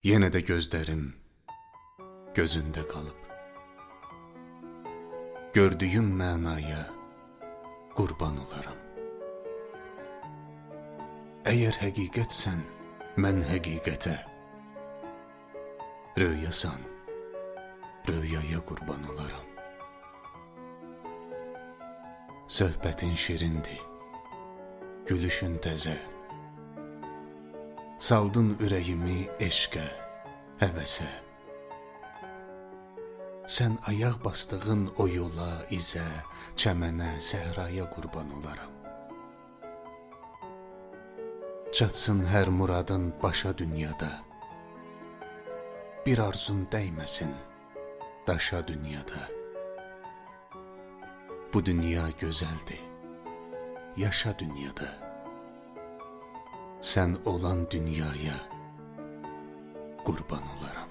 Yenə də gözlərim gözündə qalıb. Gördüyüm mənaya qurban olaram. Əgər həqiqətsən, mən həqiqətə, röyasan, röyaya qurban olaram. Söhbətin şirindir, gülüşün təzə. Saldın ürəyimi eşqə, həvəsə. Sən ayaq bastığın o yola, izə, çəmənə, səhraya qurban olaram. Çatsın hər muradın başa dünyada. Bir arzun dəyməsin daşa dünyada. Bu dünya gözəldir, yaşa dünyada. Sən olan dünyaya qurban olaram.